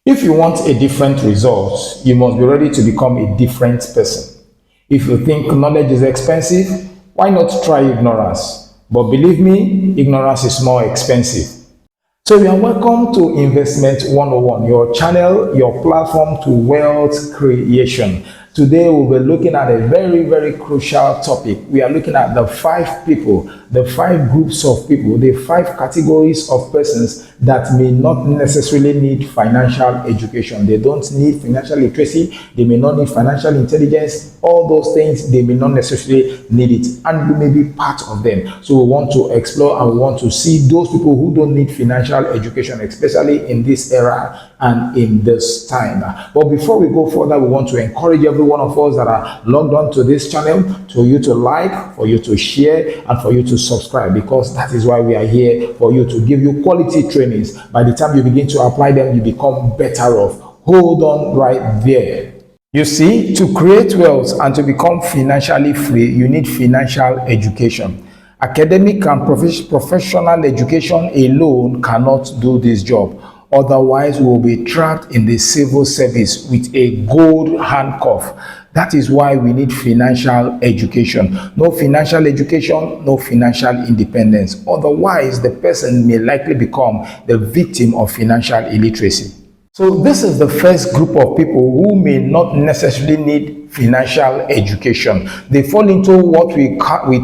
If you want a different result, you must be ready to become a different person. If you think knowledge is expensive, why not try ignorance? But believe me, ignorance is more expensive. So you are welcome to Investment 101, your channel, your platform to wealth creation. Today we'll be looking at a very crucial topic. We are looking at the 5 people, the 5 groups of people, the 5 categories of persons that may not necessarily need financial education. They don't need financial literacy, they may not need financial intelligence, all those things, they may not necessarily need it, and you may be part of them. So we want to explore and we want to see those people who don't need financial education, especially in this era and in this time. But before we go further, we want to encourage every one of us that are logged on to this channel, for you to like, for you to share, and for you to subscribe, because that is why we are here, for you to give you quality trainings. By the time you begin to apply them, you become better off. Hold on right there. You see, to create wealth and to become financially free, you need financial education. Academic and professional education alone cannot do this job. Otherwise, we will be trapped in the civil service with a gold handcuff. That is why we need financial education. No financial education, no financial independence. Otherwise, the person may likely become the victim of financial illiteracy. So this is the first group of people who may not necessarily need financial education. They fall into what we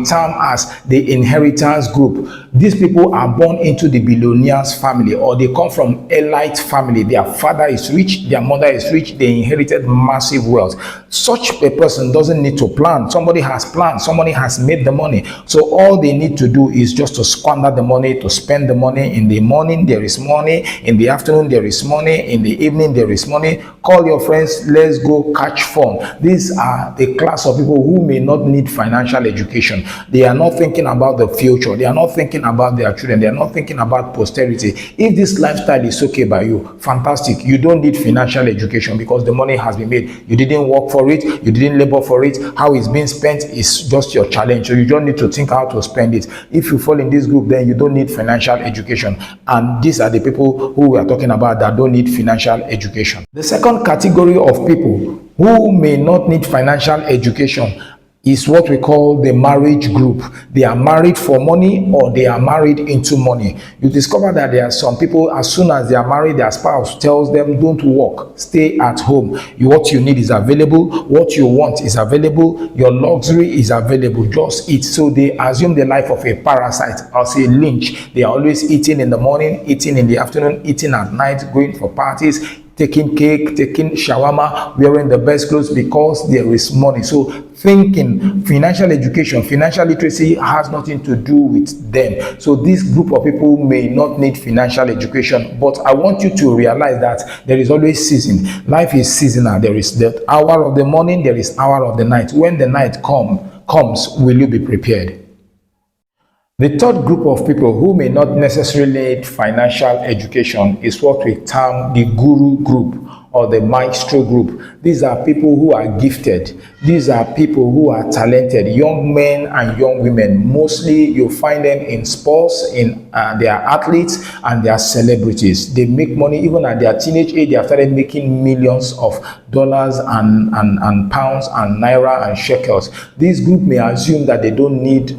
term as the inheritance group. These people are born into the billionaire's family, or they come from elite family. Their father is rich, their mother is rich, they inherited massive wealth. Such a person doesn't need to plan. Somebody has planned, somebody has made the money. So all they need to do is just to squander the money, to spend the money. In the morning there is money, in the afternoon there is money, in the evening there is money. Call your friends, let's go catch fun. These are the class of people who may not need financial education. They are not thinking about the future. They are not thinking about their children. They are not thinking about posterity. If this lifestyle is okay by you, fantastic. You don't need financial education because the money has been made. You didn't work for it. You didn't labor for it. How it's being spent is just your challenge. So you don't need to think how to spend it. If you fall in this group, then you don't need financial education. And these are the people who we are talking about that don't need financial education. The second category of people who may not need financial education is what we call the marriage group. They are married for money, or they are married into money. You discover that there are some people, as soon as they are married, their spouse tells them, don't work, stay at home. What you need is available, what you want is available, your luxury is available, just eat. So they assume the life of a parasite, or say lynch. They are always eating in the morning, eating in the afternoon, eating at night, going for parties, taking cake, taking shawarma, wearing the best clothes because there is money. So thinking financial education, financial literacy has nothing to do with them. So this group of people may not need financial education, but I want you to realize that there is always season. Life is seasonal. There is the hour of the morning, there is hour of the night. When the night comes, will you be prepared? The third group of people who may not necessarily need financial education is what we term the guru group, or the Maestro group. These are people who are gifted. These are people who are talented, young men and young women. Mostly you find them in sports, they are athletes, and they are celebrities. They make money. Even at their teenage age, they have started making millions of dollars and pounds and naira and shekels. This group may assume that they don't need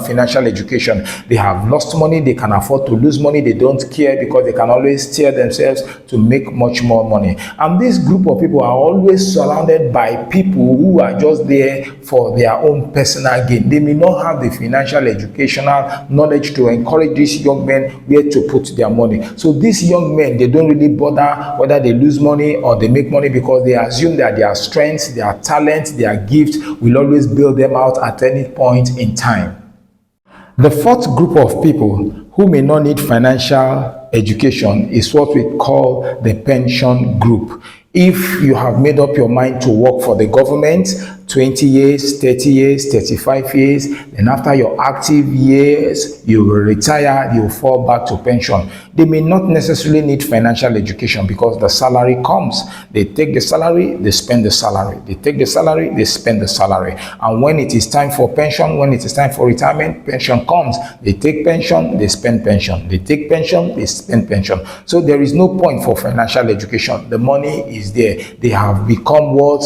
financial education. They have lost money, they can afford to lose money, they don't care because they can always steer themselves to make much more money. And this group of people are always surrounded by people who are just there for their own personal gain. They may not have the financial educational knowledge to encourage these young men where to put their money. So these young men, they don't really bother whether they lose money or they make money, because they assume that their strengths, their talents, their gifts will always bail them out at any point in time. The fourth group of people who may not need financial education is what we call the pension group. If you have made up your mind to work for the government, 20 years, 30 years, 35 years. Then after your active years, you will retire, you fall back to pension. They may not necessarily need financial education because the salary comes. They take the salary, they spend the salary. They take the salary, they spend the salary. And when it is time for pension, when it is time for retirement, pension comes. They take pension, they spend pension. They take pension, they spend pension. So there is no point for financial education. The money is there. They have become what?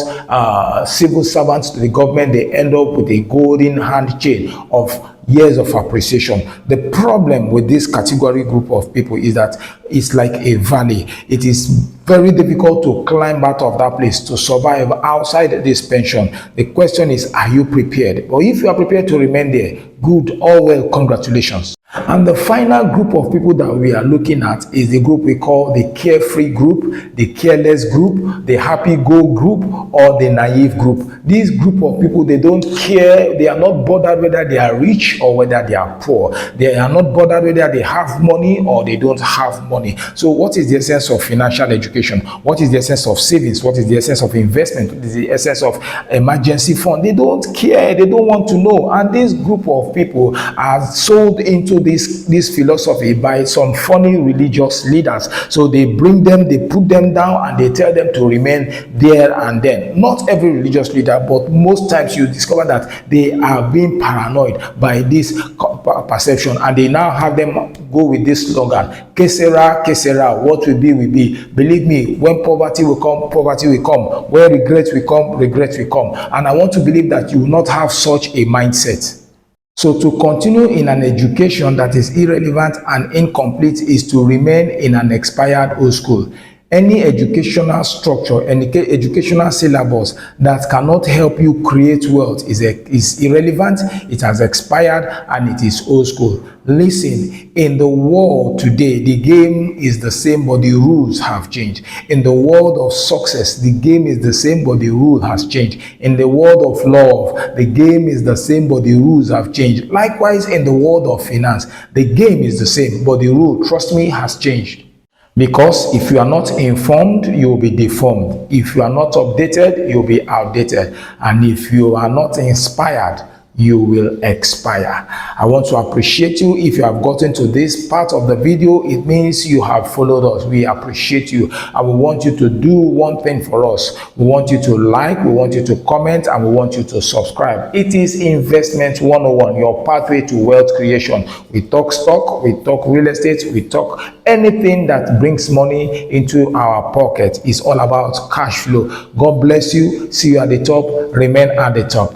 Civil servants to the government. They end up with a golden handchain of years of appreciation. The problem with this category group of people is that it's like a valley. It is very difficult to climb out of that place, to survive outside this pension. The question is, are you prepared? Or if you are prepared to remain there, good, all well, congratulations. And the final group of people that we are looking at is the group we call the carefree group, the careless group, the happy-go group, or the naive group. This group of people, they don't care. They are not bothered whether they are rich or whether they are poor. They are not bothered whether they have money or they don't have money. So what is the essence of financial education? What is the essence of savings? What is the essence of investment? What is the essence of emergency fund? They don't care. They don't want to know. And this group of people are sold into this philosophy by some funny religious leaders. So they bring them, they put them down, and they tell them to remain there and then. Not every religious leader, but most times you discover that they are being paranoid by this perception, and they now have them go with this slogan, que sera, what will be, will be. Believe me, when poverty will come, poverty will come. When regret will come, regret will come. And I want to believe that you will not have such a mindset. So to continue in an education that is irrelevant and incomplete is to remain in an expired old school. Any educational structure, any educational syllabus that cannot help you create wealth is irrelevant, it has expired, and it is old school. Listen, in the world today, the game is the same, but the rules have changed. In the world of success, the game is the same, but the rule has changed. In the world of love, the game is the same, but the rules have changed. Likewise, in the world of finance, the game is the same, but the rule, trust me, has changed. Because if you are not informed, you will be deformed. If you are not updated, you will be outdated. And if you are not inspired, you will expire. I want to appreciate you. If you have gotten to this part of the video, it means you have followed us. We appreciate you. And we want you to do one thing for us. We want you to like, we want you to comment, and we want you to subscribe. It is Investment 101, your pathway to wealth creation. We talk stock, we talk real estate, we talk anything that brings money into our pocket. It's all about cash flow. God bless you. See you at the top. Remain at the top.